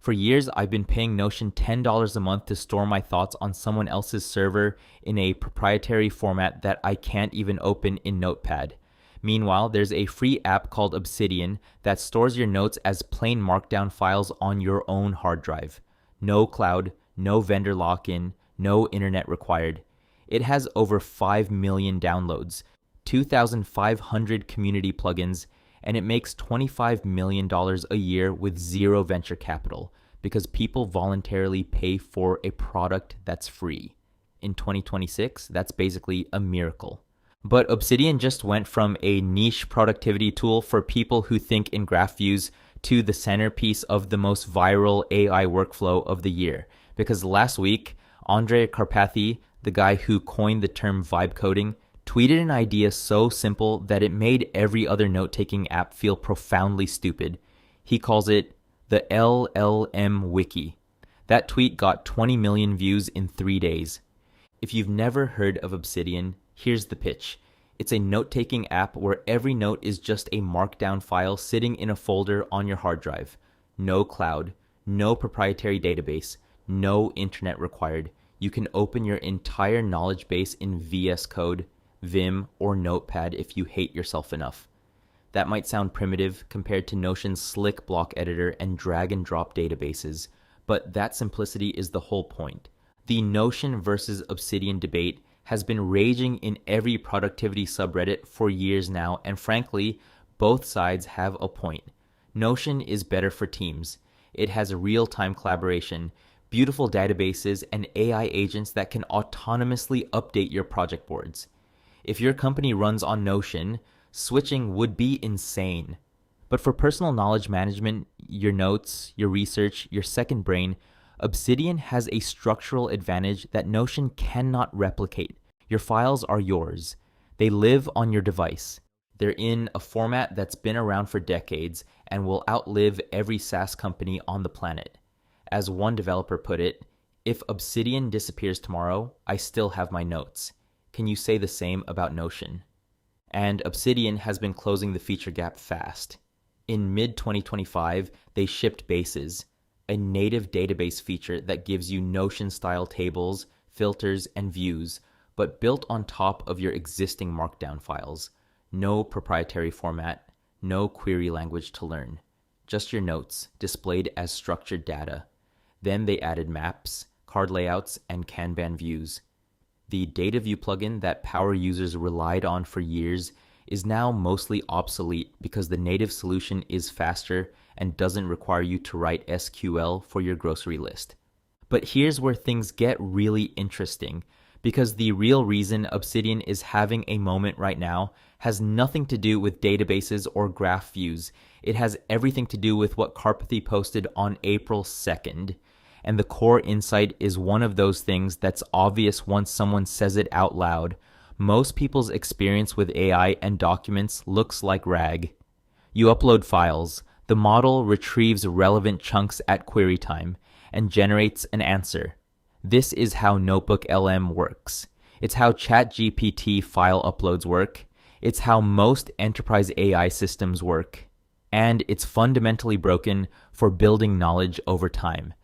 For years, I've been paying Notion $10 a month to store my thoughts on someone else's server in a proprietary format that I can't even open in Notepad. Meanwhile, there's a free app called Obsidian that stores your notes as plain markdown files on your own hard drive. No cloud, no vendor lock-in, no internet required. It has over 5 million downloads, 2,500 community plugins, and it makes $25 million a year with zero venture capital because people voluntarily pay for a product that's free. In 2026, that's basically a miracle. But Obsidian just went from a niche productivity tool for people who think in graph views to the centerpiece of the most viral AI workflow of the year. Because last week, Karpathy, the guy who coined the term vibe coding, tweeted an idea so simple that it made every other note-taking app feel profoundly stupid. He calls it the LLM wiki. That tweet got 20 million views in 3 days. If you've never heard of Obsidian, here's the pitch. It's a note-taking app where every note is just a markdown file sitting in a folder on your hard drive. No cloud, no proprietary database, no internet required. You can open your entire knowledge base in VS Code, Vim, or Notepad if you hate yourself enough. That might sound primitive compared to Notion's slick block editor and drag and drop databases, but that simplicity is the whole point. The Notion versus Obsidian debate has been raging in every productivity subreddit for years now, and frankly, both sides have a point. Notion is better for teams. It has real-time collaboration, beautiful databases, and AI agents that can autonomously update your project boards. If your company runs on Notion, switching would be insane. But for personal knowledge management, your notes, your research, your second brain, Obsidian has a structural advantage that Notion cannot replicate. Your files are yours. They live on your device. They're in a format that's been around for decades and will outlive every SaaS company on the planet. As one developer put it, if Obsidian disappears tomorrow, I still have my notes. Can you say the same about Notion? And Obsidian has been closing the feature gap fast. In mid-2025, they shipped Bases, a native database feature that gives you Notion-style tables, filters, and views, but built on top of your existing markdown files. No proprietary format, no query language to learn. Just your notes, displayed as structured data. Then they added maps, card layouts, and Kanban views. The data view plugin that power users relied on for years is now mostly obsolete because the native solution is faster and doesn't require you to write SQL for your grocery list. But here's where things get really interesting, because the real reason Obsidian is having a moment right now has nothing to do with databases or graph views. It has everything to do with what Karpathy posted on April 2nd. And the core insight is one of those things that's obvious once someone says it out loud. Most people's experience with AI and documents looks like RAG. You upload files, the model retrieves relevant chunks at query time, and generates an answer. This is how Notebook LM works. It's how ChatGPT file uploads work. It's how most enterprise AI systems work. And it's fundamentally broken for building knowledge over time.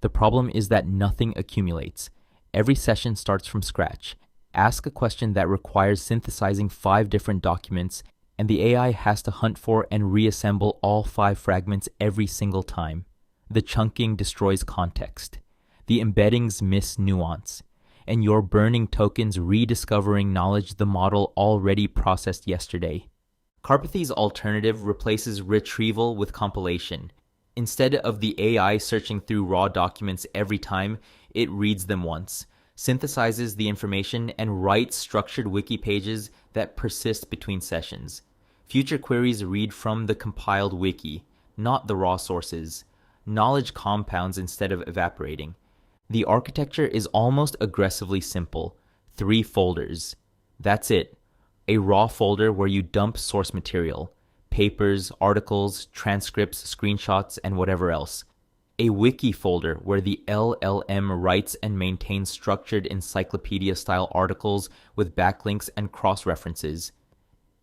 The problem is that nothing accumulates. Every session starts from scratch. Ask a question that requires synthesizing 5 different documents, and the AI has to hunt for and reassemble all 5 fragments every single time. The chunking destroys context. The embeddings miss nuance. And you're burning tokens rediscovering knowledge the model already processed yesterday. Karpathy's alternative replaces retrieval with compilation. Instead of the AI searching through raw documents every time, it reads them once, synthesizes the information, and writes structured wiki pages that persist between sessions. Future queries read from the compiled wiki, not the raw sources. Knowledge compounds instead of evaporating. The architecture is almost aggressively simple. 3 folders. That's it. A raw folder where you dump source material. Papers, articles, transcripts, screenshots, and whatever else. A wiki folder where the LLM writes and maintains structured encyclopedia-style articles with backlinks and cross-references.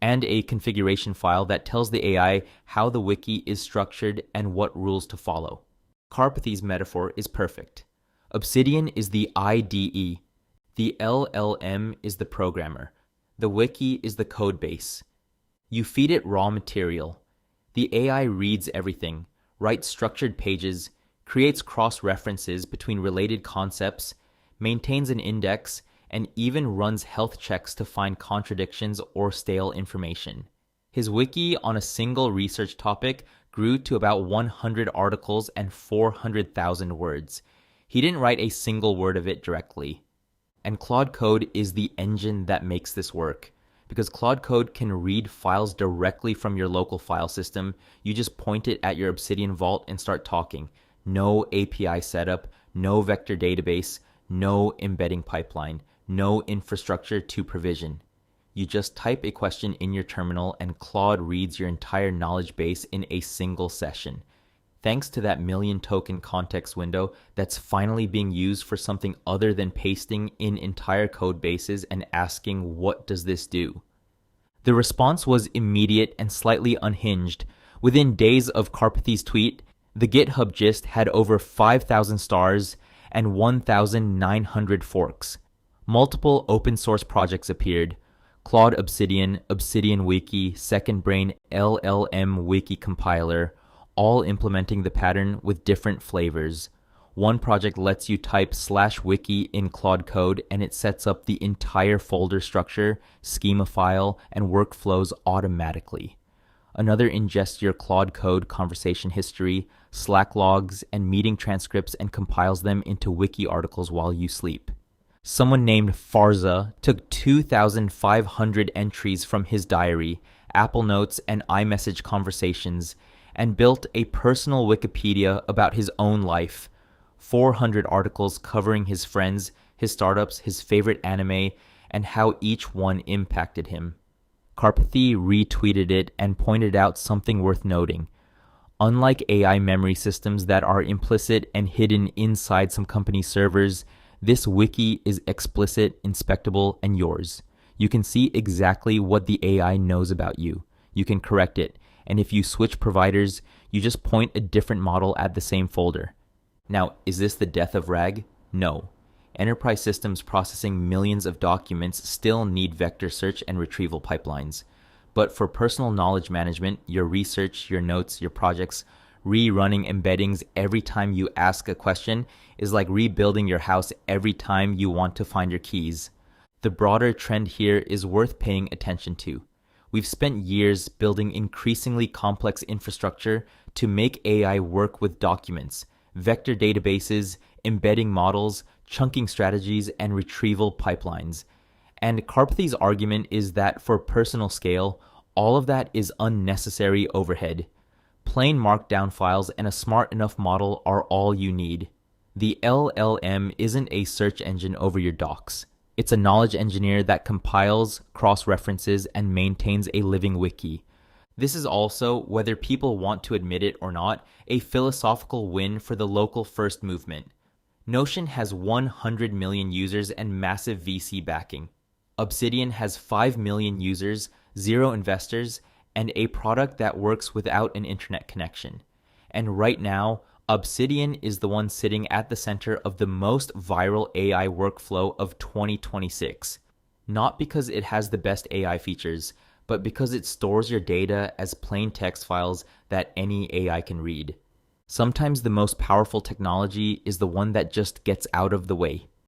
And a configuration file that tells the AI how the wiki is structured and what rules to follow. Karpathy's metaphor is perfect. Obsidian is the IDE. The LLM is the programmer. The wiki is the code base. You feed it raw material. The AI reads everything, writes structured pages, creates cross-references between related concepts, maintains an index, and even runs health checks to find contradictions or stale information. His wiki on a single research topic grew to about 100 articles and 400,000 words. He didn't write a single word of it directly. And Claude Code is the engine that makes this work. Because Claude Code can read files directly from your local file system, you just point it at your Obsidian vault and start talking. No API setup, no vector database, no embedding pipeline, no infrastructure to provision. You just type a question in your terminal and Claude reads your entire knowledge base in a single session. Thanks to that million token context window that's finally being used for something other than pasting in entire code bases and asking, what does this do? The response was immediate and slightly unhinged. Within days of Karpathy's tweet, the GitHub gist had over 5,000 stars and 1,900 forks. Multiple open source projects appeared. Claude Obsidian, Obsidian Wiki, Second Brain LLM Wiki Compiler, all implementing the pattern with different flavors. One project lets you type /wiki in Claude Code and it sets up the entire folder structure, schema file, and workflows automatically. Another ingests your Claude Code conversation history, Slack logs, and meeting transcripts and compiles them into wiki articles while you sleep. Someone named Farza took 2,500 entries from his diary, Apple Notes, and iMessage conversations, and built a personal Wikipedia about his own life. 400 articles covering his friends, his startups, his favorite anime, and how each one impacted him. Karpathy retweeted it and pointed out something worth noting. Unlike AI memory systems that are implicit and hidden inside some company servers, this wiki is explicit, inspectable, and yours. You can see exactly what the AI knows about you. You can correct it, and if you switch providers, you just point a different model at the same folder. Now, is this the death of RAG? No. Enterprise systems processing millions of documents still need vector search and retrieval pipelines. But for personal knowledge management, your research, your notes, your projects, rerunning embeddings every time you ask a question is like rebuilding your house every time you want to find your keys. The broader trend here is worth paying attention to. We've spent years building increasingly complex infrastructure to make AI work with documents, vector databases, embedding models, chunking strategies, and retrieval pipelines. And Karpathy's argument is that for personal scale, all of that is unnecessary overhead. Plain markdown files and a smart enough model are all you need. The LLM isn't a search engine over your docs. It's a knowledge engineer that compiles, cross-references, and maintains a living wiki. This is also, whether people want to admit it or not, a philosophical win for the local first movement. Notion has 100 million users and massive VC backing. Obsidian has 5 million users, 0 investors, and a product that works without an internet connection. And right now, Obsidian is the one sitting at the center of the most viral AI workflow of 2026. Not because it has the best AI features, but because it stores your data as plain text files that any AI can read. Sometimes the most powerful technology is the one that just gets out of the way.